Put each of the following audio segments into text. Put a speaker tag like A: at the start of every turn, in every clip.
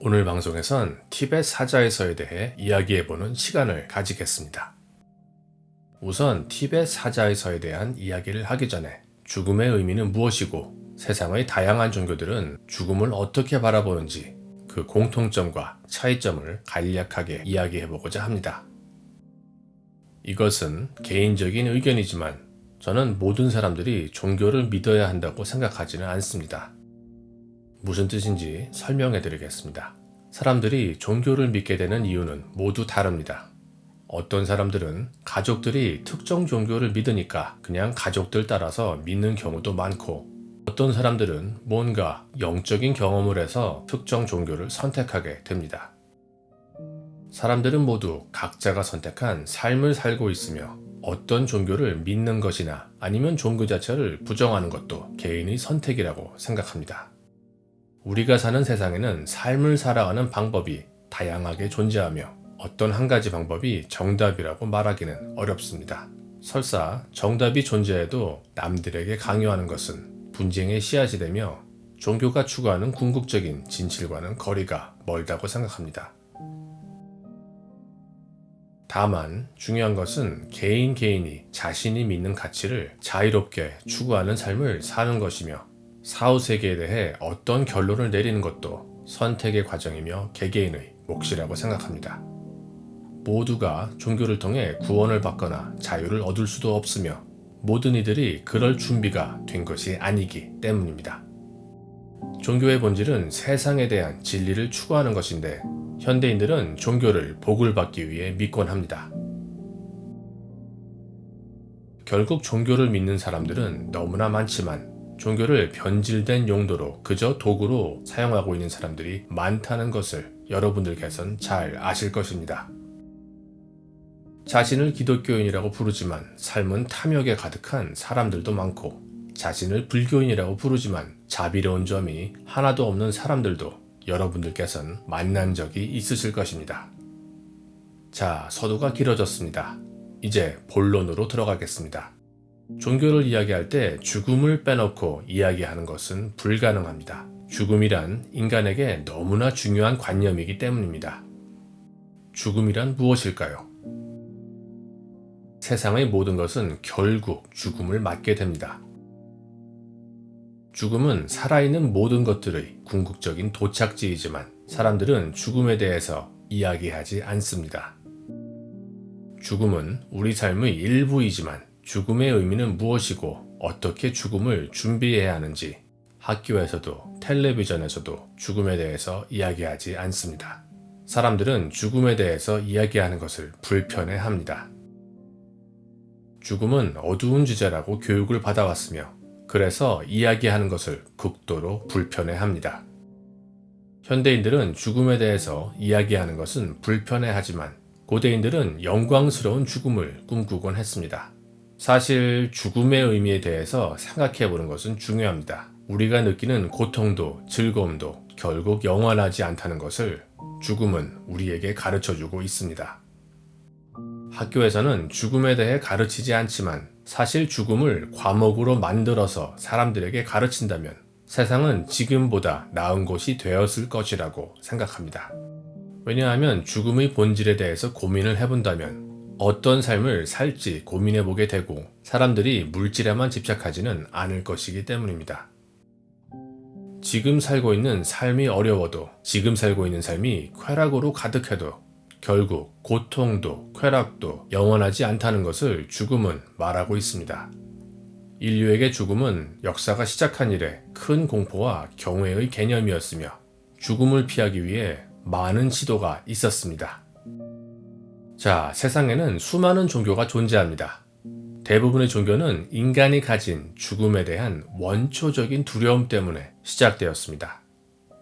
A: 오늘 방송에선 티벳 사자에서에 대해 이야기해보는 시간을 가지겠습니다. 우선 티벳 사자에서에 대한 이야기를 하기 전에 죽음의 의미는 무엇이고 세상의 다양한 종교들은 죽음을 어떻게 바라보는지 그 공통점과 차이점을 간략하게 이야기해보고자 합니다. 이것은 개인적인 의견이지만 저는 모든 사람들이 종교를 믿어야 한다고 생각하지는 않습니다. 무슨 뜻인지 설명해 드리겠습니다. 사람들이 종교를 믿게 되는 이유는 모두 다릅니다. 어떤 사람들은 가족들이 특정 종교를 믿으니까 그냥 가족들 따라서 믿는 경우도 많고, 어떤 사람들은 뭔가 영적인 경험을 해서 특정 종교를 선택하게 됩니다. 사람들은 모두 각자가 선택한 삶을 살고 있으며 어떤 종교를 믿는 것이나 아니면 종교 자체를 부정하는 것도 개인의 선택이라고 생각합니다. 우리가 사는 세상에는 삶을 살아가는 방법이 다양하게 존재하며 어떤 한 가지 방법이 정답이라고 말하기는 어렵습니다. 설사 정답이 존재해도 남들에게 강요하는 것은 분쟁의 씨앗이 되며 종교가 추구하는 궁극적인 진실과는 거리가 멀다고 생각합니다. 다만 중요한 것은 개인이 자신이 믿는 가치를 자유롭게 추구하는 삶을 사는 것이며 사후세계에 대해 어떤 결론을 내리는 것도 선택의 과정이며 개개인의 몫이라고 생각합니다. 모두가 종교를 통해 구원을 받거나 자유를 얻을 수도 없으며 모든 이들이 그럴 준비가 된 것이 아니기 때문입니다. 종교의 본질은 세상에 대한 진리를 추구하는 것인데 현대인들은 종교를 복을 받기 위해 믿곤 합니다. 결국 종교를 믿는 사람들은 너무나 많지만 종교를 변질된 용도로 그저 도구로 사용하고 있는 사람들이 많다는 것을 여러분들께서는 잘 아실 것입니다. 자신을 기독교인이라고 부르지만 삶은 탐욕에 가득한 사람들도 많고, 자신을 불교인이라고 부르지만 자비로운 점이 하나도 없는 사람들도 여러분들께서는 만난 적이 있으실 것입니다. 자, 서두가 길어졌습니다. 이제 본론으로 들어가겠습니다. 종교를 이야기할 때 죽음을 빼놓고 이야기하는 것은 불가능합니다. 죽음이란 인간에게 너무나 중요한 관념이기 때문입니다. 죽음이란 무엇일까요? 세상의 모든 것은 결국 죽음을 맞게 됩니다. 죽음은 살아있는 모든 것들의 궁극적인 도착지이지만 사람들은 죽음에 대해서 이야기하지 않습니다. 죽음은 우리 삶의 일부이지만 죽음의 의미는 무엇이고 어떻게 죽음을 준비해야 하는지 학교에서도 텔레비전에서도 죽음에 대해서 이야기하지 않습니다. 사람들은 죽음에 대해서 이야기하는 것을 불편해합니다. 죽음은 어두운 주제라고 교육을 받아왔으며 그래서 이야기하는 것을 극도로 불편해합니다. 현대인들은 죽음에 대해서 이야기하는 것은 불편해하지만 고대인들은 영광스러운 죽음을 꿈꾸곤 했습니다. 사실 죽음의 의미에 대해서 생각해 보는 것은 중요합니다. 우리가 느끼는 고통도 즐거움도 결국 영원하지 않다는 것을 죽음은 우리에게 가르쳐주고 있습니다. 학교에서는 죽음에 대해 가르치지 않지만 사실 죽음을 과목으로 만들어서 사람들에게 가르친다면 세상은 지금보다 나은 곳이 되었을 것이라고 생각합니다. 왜냐하면 죽음의 본질에 대해서 고민을 해본다면 어떤 삶을 살지 고민해보게 되고 사람들이 물질에만 집착하지는 않을 것이기 때문입니다. 지금 살고 있는 삶이 어려워도 지금 살고 있는 삶이 쾌락으로 가득해도 결국 고통도 쾌락도 영원하지 않다는 것을 죽음은 말하고 있습니다. 인류에게 죽음은 역사가 시작한 이래 큰 공포와 경외의 개념이었으며 죽음을 피하기 위해 많은 시도가 있었습니다. 자, 세상에는 수많은 종교가 존재합니다. 대부분의 종교는 인간이 가진 죽음에 대한 원초적인 두려움 때문에 시작되었습니다.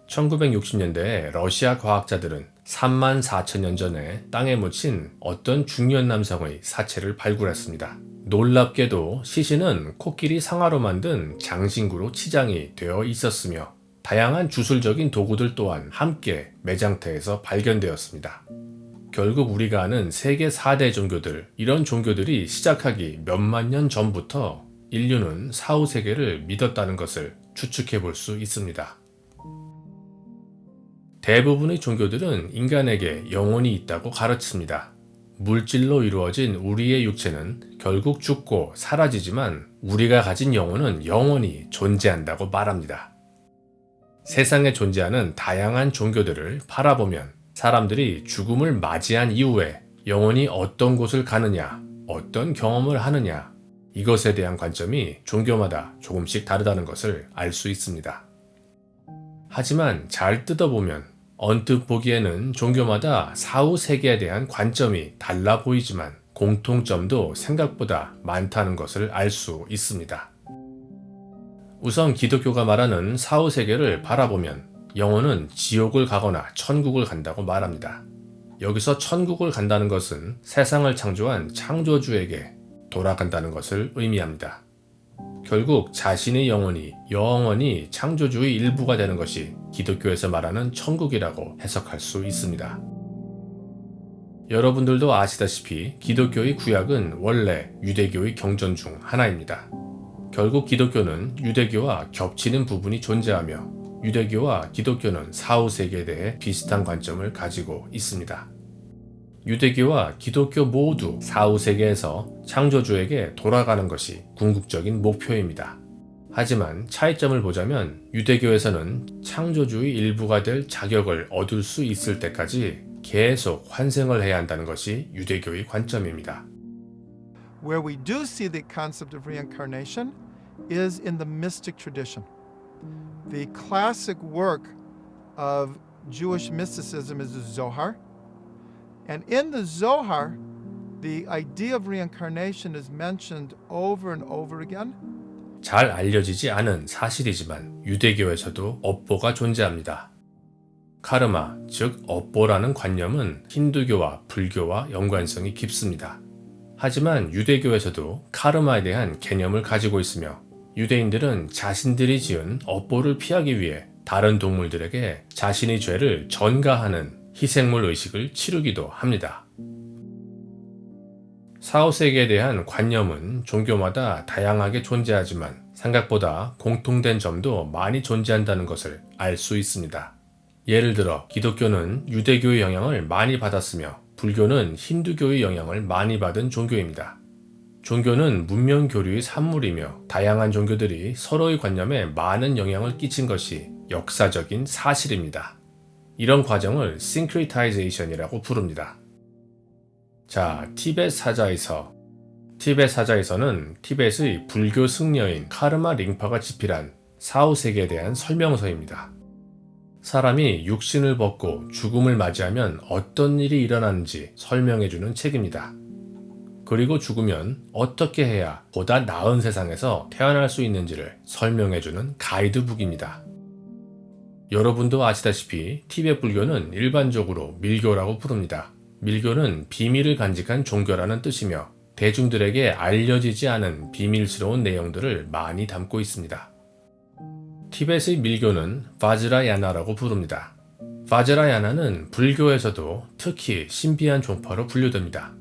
A: 1960년대에 러시아 과학자들은 34,000년 전에 땅에 묻힌 어떤 중년 남성의 사체를 발굴했습니다. 놀랍게도 시신은 코끼리 상아로 만든 장신구로 치장이 되어 있었으며 다양한 주술적인 도구들 또한 함께 매장터에서 발견되었습니다. 결국 우리가 아는 세계 4대 종교들, 이런 종교들이 시작하기 몇만 년 전부터 인류는 사후세계를 믿었다는 것을 추측해 볼 수 있습니다. 대부분의 종교들은 인간에게 영혼이 있다고 가르칩니다. 물질로 이루어진 우리의 육체는 결국 죽고 사라지지만 우리가 가진 영혼은 영원히 존재한다고 말합니다. 세상에 존재하는 다양한 종교들을 바라보면 사람들이 죽음을 맞이한 이후에 영혼이 어떤 곳을 가느냐, 어떤 경험을 하느냐, 이것에 대한 관점이 종교마다 조금씩 다르다는 것을 알 수 있습니다. 하지만 잘 뜯어보면 언뜻 보기에는 종교마다 사후 세계에 대한 관점이 달라 보이지만 공통점도 생각보다 많다는 것을 알 수 있습니다. 우선 기독교가 말하는 사후 세계를 바라보면 영혼은 지옥을 가거나 천국을 간다고 말합니다. 여기서 천국을 간다는 것은 세상을 창조한 창조주에게 돌아간다는 것을 의미합니다. 결국 자신의 영원히 창조주의 일부가 되는 것이 기독교에서 말하는 천국이라고 해석할 수 있습니다. 여러분들도 아시다시피 기독교의 구약은 원래 유대교의 경전 중 하나입니다. 결국 기독교는 유대교와 겹치는 부분이 존재하며 유대교와 기독교는 사후 세계에 대해 비슷한 관점을 가지고 있습니다. 유대교와 기독교 모두 사후 세계에서 창조주에게 돌아가는 것이 궁극적인 목표입니다. 하지만 차이점을 보자면 유대교에서는 창조주의 일부가 될 자격을 얻을 수 있을 때까지 계속 환생을 해야 한다는 것이 유대교의 관점입니다.
B: Where we do see the concept of reincarnation is in the mystic tradition. The classic work of Jewish mysticism is the Zohar. And in the Zohar, the idea of reincarnation is mentioned over and over again.
A: 잘 알려지지 않은 사실이지만 유대교에서도 업보가 존재합니다. 카르마, 즉 업보라는 관념은 힌두교와 불교와 연관성이 깊습니다. 하지만 유대교에서도 카르마에 대한 개념을 가지고 있으며 유대인들은 자신들이 지은 업보를 피하기 위해 다른 동물들에게 자신의 죄를 전가하는 희생물 의식을 치르기도 합니다. 사후세계에 대한 관념은 종교마다 다양하게 존재하지만 생각보다 공통된 점도 많이 존재한다는 것을 알 수 있습니다. 예를 들어 기독교는 유대교의 영향을 많이 받았으며 불교는 힌두교의 영향을 많이 받은 종교입니다. 종교는 문명 교류의 산물이며 다양한 종교들이 서로의 관념에 많은 영향을 끼친 것이 역사적인 사실입니다. 이런 과정을 syncretizations이라고 부릅니다. 자, 티벳 사자에서. 티벳 사자에서는 티벳의 불교 승려인 카르마 링파가 집필한 사후세계에 대한 설명서입니다. 사람이 육신을 벗고 죽음을 맞이하면 어떤 일이 일어나는지 설명해주는 책입니다. 그리고 죽으면 어떻게 해야 보다 나은 세상에서 태어날 수 있는지를 설명해주는 가이드북입니다. 여러분도 아시다시피 티벳 불교는 일반적으로 밀교라고 부릅니다. 밀교는 비밀을 간직한 종교라는 뜻이며 대중들에게 알려지지 않은 비밀스러운 내용들을 많이 담고 있습니다. 티벳의 밀교는 바즈라야나라고 부릅니다. 바즈라야나는 불교에서도 특히 신비한 종파로 분류됩니다.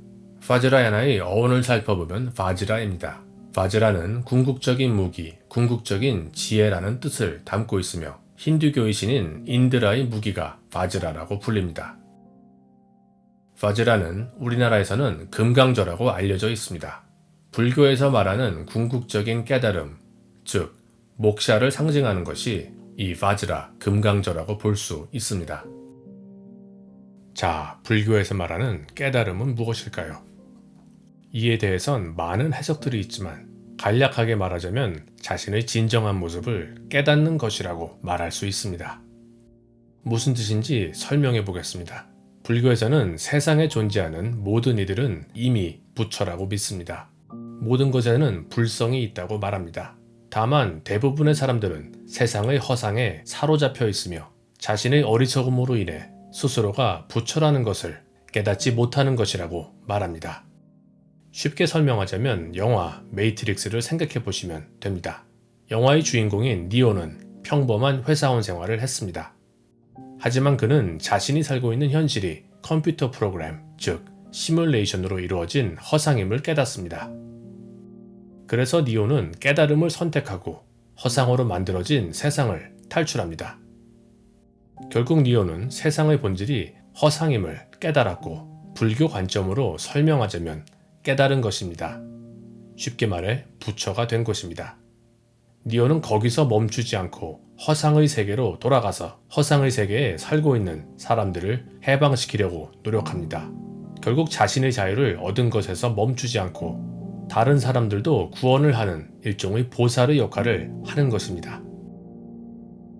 A: 바즈라야나의 어원을 살펴보면 바즈라입니다. 바즈라는 궁극적인 무기, 궁극적인 지혜라는 뜻을 담고 있으며 힌두교의 신인 인드라의 무기가 바즈라라고 불립니다. 바즈라는 우리나라에서는 금강저라고 알려져 있습니다. 불교에서 말하는 궁극적인 깨달음, 즉 목샤를 상징하는 것이 이 바즈라, 금강저라고 볼 수 있습니다. 자, 불교에서 말하는 깨달음은 무엇일까요? 이에 대해선 많은 해석들이 있지만 간략하게 말하자면 자신의 진정한 모습을 깨닫는 것이라고 말할 수 있습니다. 무슨 뜻인지 설명해 보겠습니다. 불교에서는 세상에 존재하는 모든 이들은 이미 부처라고 믿습니다. 모든 것에는 불성이 있다고 말합니다. 다만 대부분의 사람들은 세상의 허상에 사로잡혀 있으며 자신의 어리석음으로 인해 스스로가 부처라는 것을 깨닫지 못하는 것이라고 말합니다. 쉽게 설명하자면 영화 매트릭스를 생각해 보시면 됩니다. 영화의 주인공인 니오는 평범한 회사원 생활을 했습니다. 하지만 그는 자신이 살고 있는 현실이 컴퓨터 프로그램, 즉 시뮬레이션으로 이루어진 허상임을 깨닫습니다. 그래서 니오는 깨달음을 선택하고 허상으로 만들어진 세상을 탈출합니다. 결국 니오는 세상의 본질이 허상임을 깨달았고 불교 관점으로 설명하자면 깨달은 것입니다. 쉽게 말해 부처가 된 것입니다. 니오는 거기서 멈추지 않고 허상의 세계로 돌아가서 허상의 세계에 살고 있는 사람들을 해방시키려고 노력합니다. 결국 자신의 자유를 얻은 것에서 멈추지 않고 다른 사람들도 구원을 하는 일종의 보살의 역할을 하는 것입니다.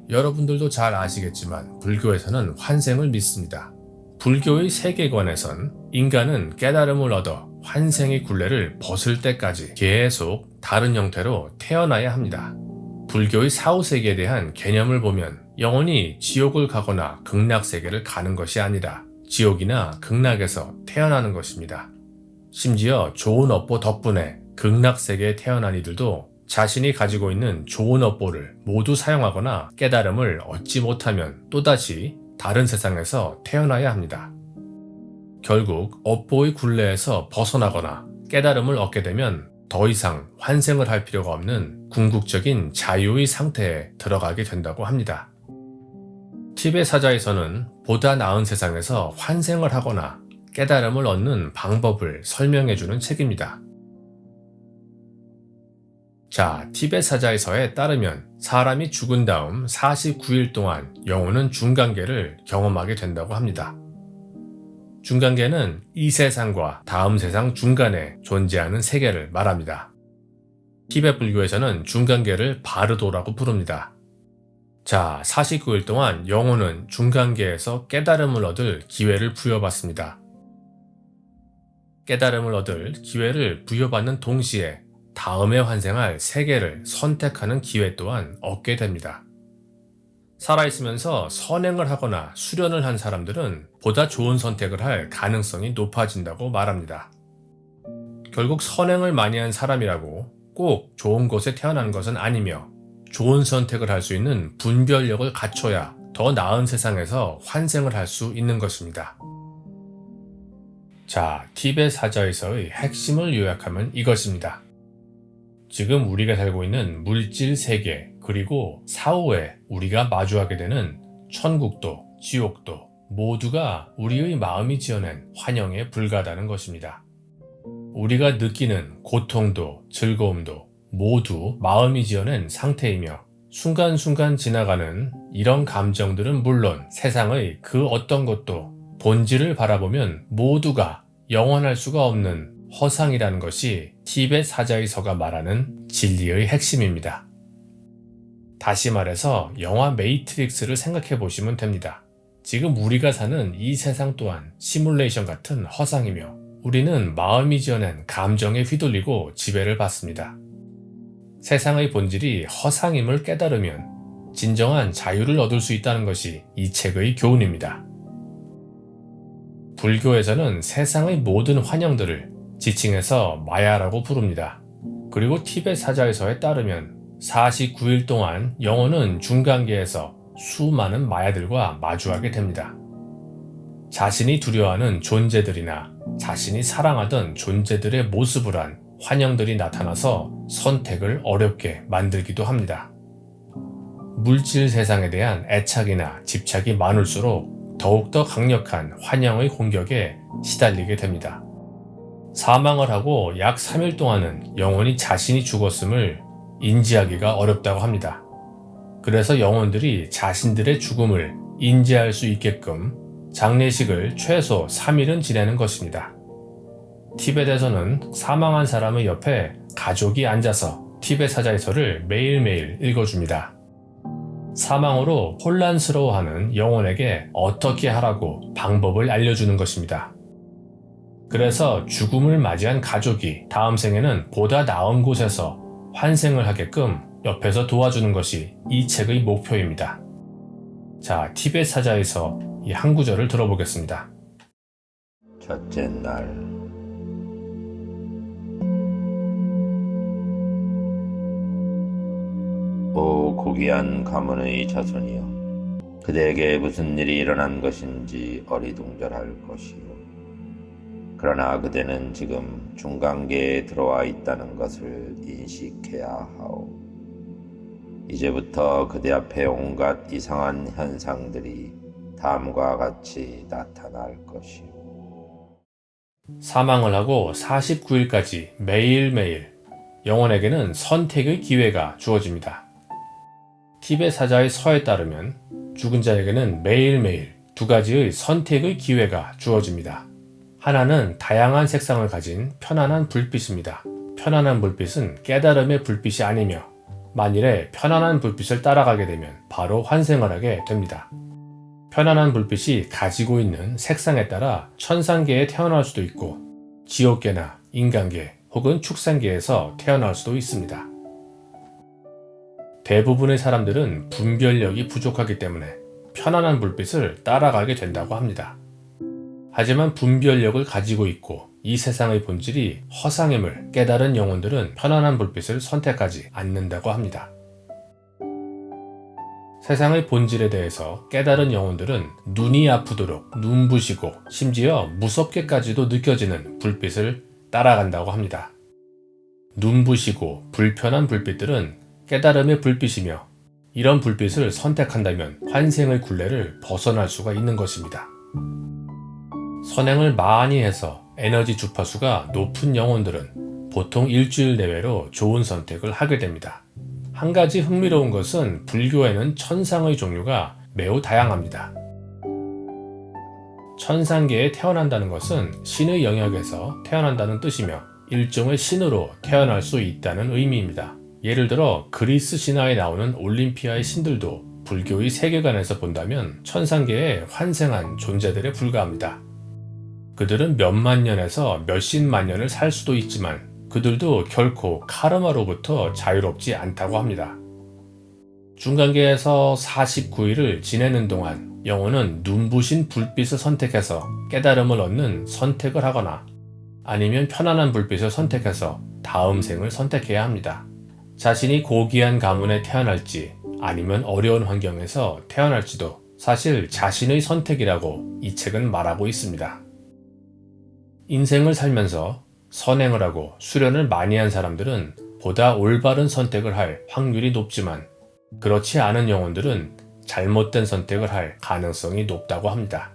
A: 여러분들도 잘 아시겠지만 불교에서는 환생을 믿습니다. 불교의 세계관에선 인간은 깨달음을 얻어 환생의 굴레를 벗을 때까지 계속 다른 형태로 태어나야 합니다. 불교의 사후세계에 대한 개념을 보면 영원히 지옥을 가거나 극락세계를 가는 것이 아니라 지옥이나 극락에서 태어나는 것입니다. 심지어 좋은 업보 덕분에 극락세계에 태어난 이들도 자신이 가지고 있는 좋은 업보를 모두 사용하거나 깨달음을 얻지 못하면 또다시 다른 세상에서 태어나야 합니다. 결국 업보의 굴레에서 벗어나거나 깨달음을 얻게 되면 더 이상 환생을 할 필요가 없는 궁극적인 자유의 상태에 들어가게 된다고 합니다. 티베트 사자에서는 보다 나은 세상에서 환생을 하거나 깨달음을 얻는 방법을 설명해주는 책입니다. 자, 티베트 사자에서에 따르면 사람이 죽은 다음 49일 동안 영혼은 중간계를 경험하게 된다고 합니다. 중간계는 이 세상과 다음 세상 중간에 존재하는 세계를 말합니다. 티베트 불교에서는 중간계를 바르도라고 부릅니다. 자, 49일 동안 영혼은 중간계에서 깨달음을 얻을 기회를 부여받습니다. 깨달음을 얻을 기회를 부여받는 동시에 다음에 환생할 세계를 선택하는 기회 또한 얻게 됩니다. 살아있으면서 선행을 하거나 수련을 한 사람들은 보다 좋은 선택을 할 가능성이 높아진다고 말합니다. 결국 선행을 많이 한 사람이라고 꼭 좋은 곳에 태어난 것은 아니며 좋은 선택을 할 수 있는 분별력을 갖춰야 더 나은 세상에서 환생을 할 수 있는 것입니다. 자, 티베트 사자에서의 핵심을 요약하면 이것입니다. 지금 우리가 살고 있는 물질 세계 그리고 사후에 우리가 마주하게 되는 천국도 지옥도 모두가 우리의 마음이 지어낸 환영에 불과하다는 것입니다. 우리가 느끼는 고통도 즐거움도 모두 마음이 지어낸 상태이며 순간순간 지나가는 이런 감정들은 물론 세상의 그 어떤 것도 본질을 바라보면 모두가 영원할 수가 없는 허상이라는 것이 티베트 사자의서가 말하는 진리의 핵심입니다. 다시 말해서 영화 매트릭스를 생각해 보시면 됩니다. 지금 우리가 사는 이 세상 또한 시뮬레이션 같은 허상이며 우리는 마음이 지어낸 감정에 휘둘리고 지배를 받습니다. 세상의 본질이 허상임을 깨달으면 진정한 자유를 얻을 수 있다는 것이 이 책의 교훈입니다. 불교에서는 세상의 모든 환영들을 지칭해서 마야라고 부릅니다. 그리고 티베트 사자에서에 따르면 49일 동안 영혼은 중간계에서 수많은 마야들과 마주하게 됩니다. 자신이 두려워하는 존재들이나 자신이 사랑하던 존재들의 모습을 한 환영들이 나타나서 선택을 어렵게 만들기도 합니다. 물질 세상에 대한 애착이나 집착이 많을수록 더욱더 강력한 환영의 공격에 시달리게 됩니다. 사망을 하고 약 3일 동안은 영혼이 자신이 죽었음을 인지하기가 어렵다고 합니다. 그래서 영혼들이 자신들의 죽음을 인지할 수 있게끔 장례식을 최소 3일은 지내는 것입니다. 티베트에서는 사망한 사람의 옆에 가족이 앉아서 티베트 사자의서를 매일매일 읽어줍니다. 사망으로 혼란스러워하는 영혼에게 어떻게 하라고 방법을 알려주는 것입니다. 그래서 죽음을 맞이한 가족이 다음 생에는 보다 나은 곳에서 환생을 하게끔 옆에서 도와주는 것이 이 책의 목표입니다. 자, 티베트 사자에서 이 한 구절을 들어보겠습니다.
C: 첫째 날 오 고귀한 가문의 자손이여, 그대에게 무슨 일이 일어난 것인지 어리둥절할 것이요. 그러나 그대는 지금 중간계에 들어와 있다는 것을 인식해야 하오. 이제부터 그대 앞에 온갖 이상한 현상들이 다음과 같이 나타날 것이오.
A: 사망을 하고 49일까지 매일매일 영혼에게는 선택의 기회가 주어집니다. 티벳 사자의 서에 따르면 죽은 자에게는 매일매일 두 가지의 선택의 기회가 주어집니다. 하나는 다양한 색상을 가진 편안한 불빛입니다. 편안한 불빛은 깨달음의 불빛이 아니며 만일에 편안한 불빛을 따라가게 되면 바로 환생을 하게 됩니다. 편안한 불빛이 가지고 있는 색상에 따라 천상계에 태어날 수도 있고 지옥계나 인간계 혹은 축생계에서 태어날 수도 있습니다. 대부분의 사람들은 분별력이 부족하기 때문에 편안한 불빛을 따라가게 된다고 합니다. 하지만 분별력을 가지고 있고 이 세상의 본질이 허상임을 깨달은 영혼들은 편안한 불빛을 선택하지 않는다고 합니다. 세상의 본질에 대해서 깨달은 영혼들은 눈이 아프도록 눈부시고 심지어 무섭게까지도 느껴지는 불빛을 따라간다고 합니다. 눈부시고 불편한 불빛들은 깨달음의 불빛이며 이런 불빛을 선택한다면 환생의 굴레를 벗어날 수가 있는 것입니다. 선행을 많이 해서 에너지 주파수가 높은 영혼들은 보통 일주일 내외로 좋은 선택을 하게 됩니다. 한 가지 흥미로운 것은 불교에는 천상의 종류가 매우 다양합니다. 천상계에 태어난다는 것은 신의 영역에서 태어난다는 뜻이며 일종의 신으로 태어날 수 있다는 의미입니다. 예를 들어 그리스 신화에 나오는 올림피아의 신들도 불교의 세계관에서 본다면 천상계에 환생한 존재들에 불과합니다. 그들은 몇만 년에서 몇십만 년을 살 수도 있지만 그들도 결코 카르마로부터 자유롭지 않다고 합니다. 중간계에서 49일을 지내는 동안 영혼은 눈부신 불빛을 선택해서 깨달음을 얻는 선택을 하거나 아니면 편안한 불빛을 선택해서 다음 생을 선택해야 합니다. 자신이 고귀한 가문에 태어날지 아니면 어려운 환경에서 태어날지도 사실 자신의 선택이라고 이 책은 말하고 있습니다. 인생을 살면서 선행을 하고 수련을 많이 한 사람들은 보다 올바른 선택을 할 확률이 높지만 그렇지 않은 영혼들은 잘못된 선택을 할 가능성이 높다고 합니다.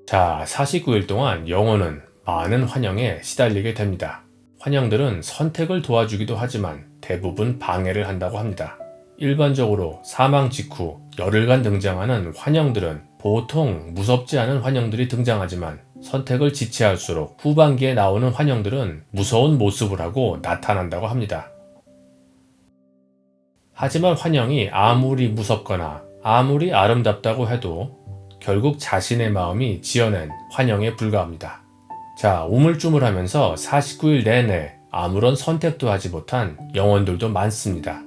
A: 자, 49일 동안 영혼은 많은 환영에 시달리게 됩니다. 환영들은 선택을 도와주기도 하지만 대부분 방해를 한다고 합니다. 일반적으로 사망 직후 열흘간 등장하는 환영들은 보통 무섭지 않은 환영들이 등장하지만 선택을 지체할수록 후반기에 나오는 환영들은 무서운 모습을 하고 나타난다고 합니다. 하지만 환영이 아무리 무섭거나 아무리 아름답다고 해도 결국 자신의 마음이 지어낸 환영에 불과합니다. 자, 우물쭈물하면서 49일 내내 아무런 선택도 하지 못한 영혼들도 많습니다.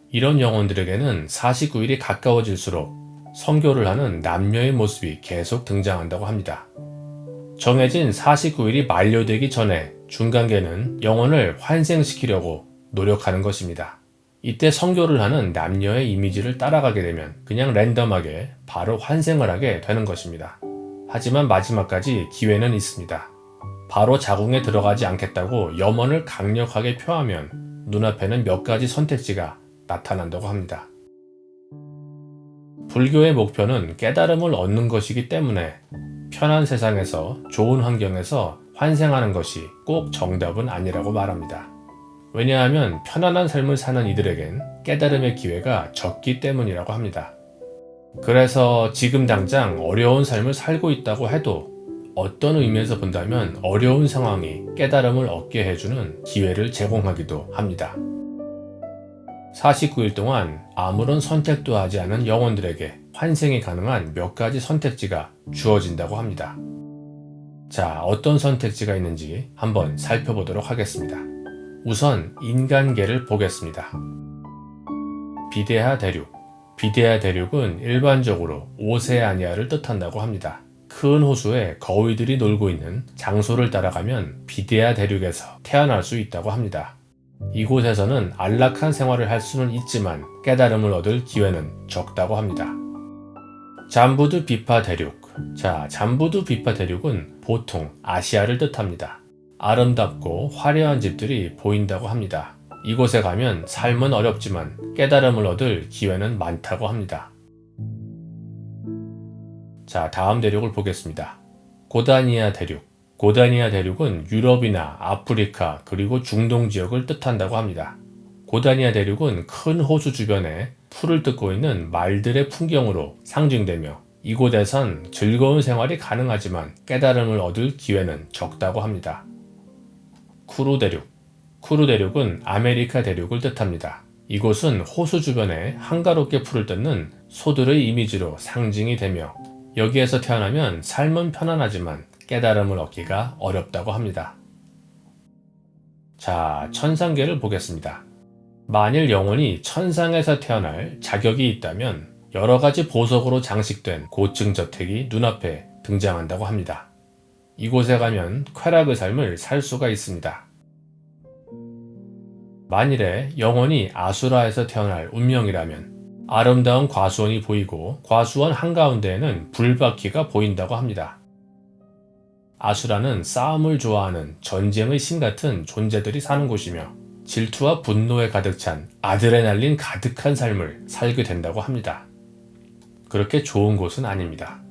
A: 이런 영혼들에게는 49일이 가까워질수록 선교를 하는 남녀의 모습이 계속 등장한다고 합니다. 정해진 49일이 만료되기 전에 중간계는 영혼을 환생시키려고 노력하는 것입니다. 이때 선교를 하는 남녀의 이미지를 따라가게 되면 그냥 랜덤하게 바로 환생을 하게 되는 것입니다. 하지만 마지막까지 기회는 있습니다. 바로 자궁에 들어가지 않겠다고 염원을 강력하게 표하면 눈앞에는 몇 가지 선택지가 나타난다고 합니다. 불교의 목표는 깨달음을 얻는 것이기 때문에 편한 세상에서 좋은 환경에서 환생하는 것이 꼭 정답은 아니라고 말합니다. 왜냐하면 편안한 삶을 사는 이들에겐 깨달음의 기회가 적기 때문이라고 합니다. 그래서 지금 당장 어려운 삶을 살고 있다고 해도 어떤 의미에서 본다면 어려운 상황이 깨달음을 얻게 해주는 기회를 제공하기도 합니다. 49일 동안 아무런 선택도 하지 않은 영혼들에게 환생이 가능한 몇 가지 선택지가 주어진다고 합니다. 자, 어떤 선택지가 있는지 한번 살펴보도록 하겠습니다. 우선 인간계를 보겠습니다. 비데하 대륙. 비데하 대륙은 일반적으로 오세아니아를 뜻한다고 합니다. 큰 호수에 거위들이 놀고 있는 장소를 따라가면 비데하 대륙에서 태어날 수 있다고 합니다. 이곳에서는 안락한 생활을 할 수는 있지만 깨달음을 얻을 기회는 적다고 합니다. 잠부드 비파 대륙. 자, 잠부드 비파 대륙은 보통 아시아를 뜻합니다. 아름답고 화려한 집들이 보인다고 합니다. 이곳에 가면 삶은 어렵지만 깨달음을 얻을 기회는 많다고 합니다. 자, 다음 대륙을 보겠습니다. 고다니아 대륙. 고다니아 대륙은 유럽이나 아프리카 그리고 중동 지역을 뜻한다고 합니다. 고다니아 대륙은 큰 호수 주변에 풀을 뜯고 있는 말들의 풍경으로 상징되며 이곳에선 즐거운 생활이 가능하지만 깨달음을 얻을 기회는 적다고 합니다. 쿠루 대륙. 쿠루 대륙은 아메리카 대륙을 뜻합니다. 이곳은 호수 주변에 한가롭게 풀을 뜯는 소들의 이미지로 상징이 되며 여기에서 태어나면 삶은 편안하지만 깨달음을 얻기가 어렵다고 합니다. 자, 천상계를 보겠습니다. 만일 영혼이 천상에서 태어날 자격이 있다면 여러 가지 보석으로 장식된 고층 저택이 눈앞에 등장한다고 합니다. 이곳에 가면 쾌락의 삶을 살 수가 있습니다. 만일에 영혼이 아수라에서 태어날 운명이라면 아름다운 과수원이 보이고 과수원 한가운데에는 불바퀴가 보인다고 합니다. 아수라는 싸움을 좋아하는 전쟁의 신 같은 존재들이 사는 곳이며 질투와 분노에 가득 찬 아드레날린 가득한 삶을 살게 된다고 합니다. 그렇게 좋은 곳은 아닙니다.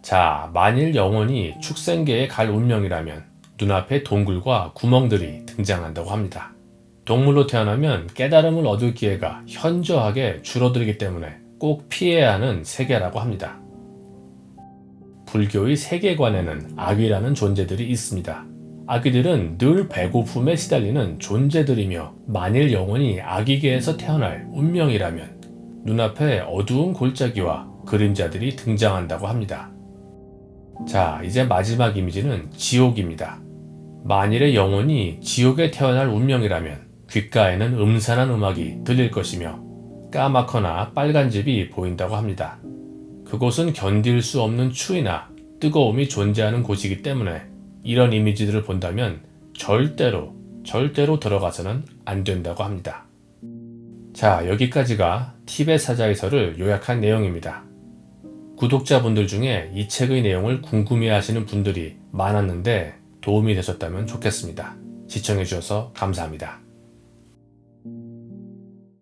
A: 자, 만일 영혼이 축생계에 갈 운명이라면 눈앞에 동굴과 구멍들이 등장한다고 합니다. 동물로 태어나면 깨달음을 얻을 기회가 현저하게 줄어들기 때문에 꼭 피해야 하는 세계라고 합니다. 불교의 세계관에는 악귀라는 존재들이 있습니다. 악귀들은 늘 배고픔에 시달리는 존재들이며 만일 영혼이 악귀계에서 태어날 운명이라면 눈앞에 어두운 골짜기와 그림자들이 등장한다고 합니다. 자, 이제 마지막 이미지는 지옥입니다. 만일의 영혼이 지옥에 태어날 운명이라면 귓가에는 음산한 음악이 들릴 것이며 까맣거나 빨간 집이 보인다고 합니다. 그곳은 견딜 수 없는 추위나 뜨거움이 존재하는 곳이기 때문에 이런 이미지들을 본다면 절대로 들어가서는 안 된다고 합니다. 자, 여기까지가 티벳 사자에서를 요약한 내용입니다. 구독자분들 중에 이 책의 내용을 궁금해하시는 분들이 많았는데 도움이 되셨다면 좋겠습니다. 시청해주셔서 감사합니다.